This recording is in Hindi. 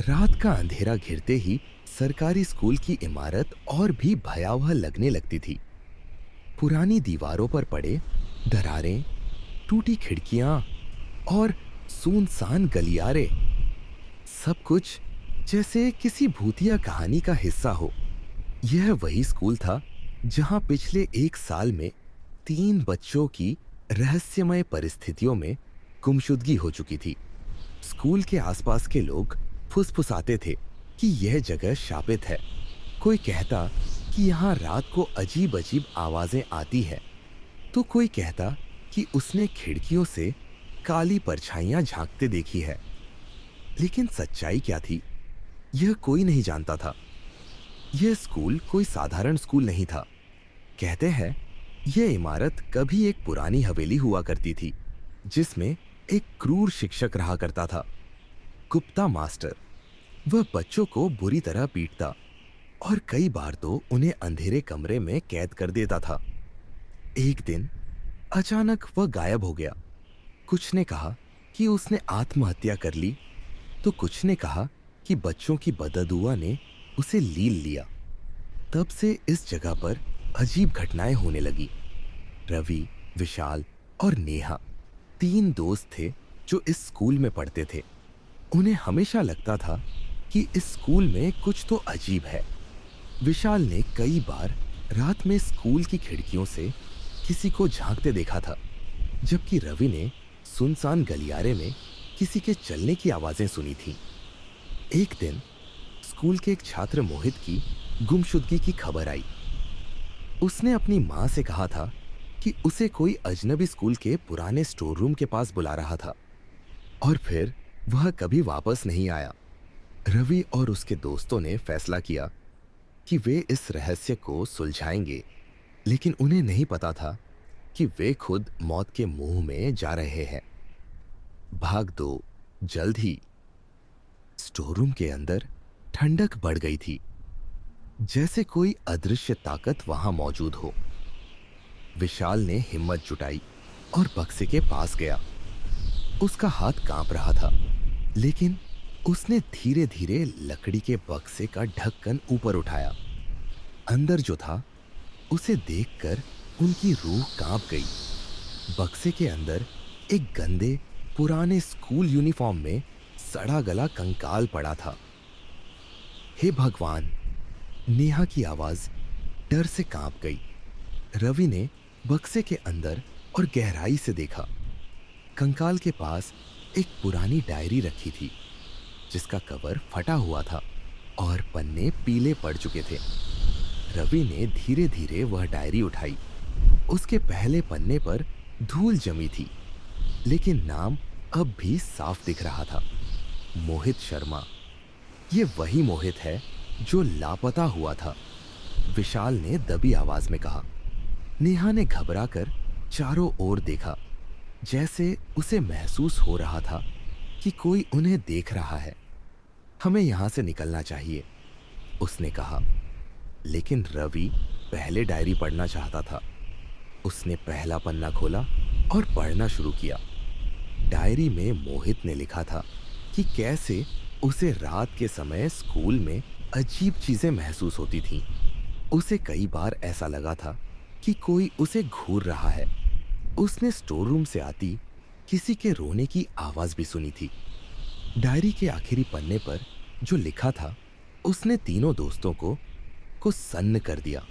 रात का अंधेरा घिरते ही सरकारी स्कूल की इमारत और भी भयावह लगने लगती थी। पुरानी दीवारों पर पड़े दरारें, टूटी खिड़कियां और सुनसान गलियारे, सब कुछ जैसे किसी भूतिया कहानी का हिस्सा हो। यह वही स्कूल था जहां पिछले एक साल में 3 बच्चों की रहस्यमय परिस्थितियों में गुमशुदगी हो चुकी थी। स्कूल के आसपास के लोग फुसफुसाते थे कि यह जगह शापित है। कोई कहता कि यहाँ रात को अजीब अजीब आवाजें आती है, तो कोई कहता कि उसने खिड़कियों से काली परछाइयां झांकते देखी है। लेकिन सच्चाई क्या थी, यह कोई नहीं जानता था। यह स्कूल कोई साधारण स्कूल नहीं था। कहते हैं यह इमारत कभी एक पुरानी हवेली हुआ करती थी, जिसमें एक क्रूर शिक्षक रहा करता था, गुप्ता मास्टर। वह बच्चों को बुरी तरह पीटता और कई बार तो उन्हें अंधेरे कमरे में कैद कर देता था। एक दिन अचानक वह गायब हो गया। कुछ ने कहा कि उसने आत्महत्या कर ली, तो कुछ ने कहा कि बच्चों की बददुआ ने उसे लील लिया। तब से इस जगह पर अजीब घटनाएं होने लगी। रवि, विशाल और नेहा 3 दोस्त थे जो इस स्कूल में पढ़ते थे। उन्हें हमेशा लगता था कि इस स्कूल में कुछ तो अजीब है। विशाल ने कई बार रात में स्कूल की खिड़कियों से किसी को झांकते देखा था, जबकि रवि ने सुनसान गलियारे में किसी के चलने की आवाजें सुनी थी। एक दिन स्कूल के एक छात्र मोहित की गुमशुदगी की खबर आई। उसने अपनी मां से कहा था कि उसे कोई अजनबी स्कूल के पुराने स्टोर रूम के पास बुला रहा था, और फिर वह कभी वापस नहीं आया। रवि और उसके दोस्तों ने फैसला किया कि वे इस रहस्य को सुलझाएंगे, लेकिन उन्हें नहीं पता था कि वे खुद मौत के मुंह में जा रहे हैं। भाग दो। जल्द ही स्टोर रूम के अंदर ठंडक बढ़ गई थी, जैसे कोई अदृश्य ताकत वहां मौजूद हो। विशाल ने हिम्मत जुटाई और बक्से के पास गया। उसका हाथ कांप रहा था, लेकिन उसने धीरे धीरे लकड़ी के बक्से का ढक्कन ऊपर उठाया। अंदर जो था उसे देखकर उनकी रूह कांप गई। बक्से के अंदर एक गंदे पुराने स्कूल यूनिफॉर्म में सड़ा गला कंकाल पड़ा था। हे भगवान! नेहा की आवाज डर से कांप गई। रवि ने बक्से के अंदर और गहराई से देखा। कंकाल के पास एक पुरानी डायरी रखी थी, जिसका कवर फटा हुआ था और पन्ने पीले पड़ चुके थे। रवि ने धीरे धीरे वह डायरी उठाई। उसके पहले पन्ने पर धूल जमी थी, लेकिन नाम अब भी साफ दिख रहा था, मोहित शर्मा। ये वही मोहित है जो लापता हुआ था, विशाल ने दबी आवाज में कहा। नेहा ने घबराकर चारों ओर देखा, जैसे उसे महसूस हो रहा था कि कोई उन्हें देख रहा है। हमें यहां से निकलना चाहिए, उसने कहा। लेकिन रवि पहले डायरी पढ़ना चाहता था। उसने पहला पन्ना खोला और पढ़ना शुरू किया। डायरी में मोहित ने लिखा था कि कैसे उसे रात के समय स्कूल में अजीब चीजें महसूस होती थीं। उसे कई बार ऐसा लगा था कि कोई उसे घूर रहा है। उसने स्टोर रूम से आती किसी के रोने की आवाज भी सुनी थी। डायरी के आखिरी पन्ने पर जो लिखा था, उसने तीनों दोस्तों को सन्न कर दिया।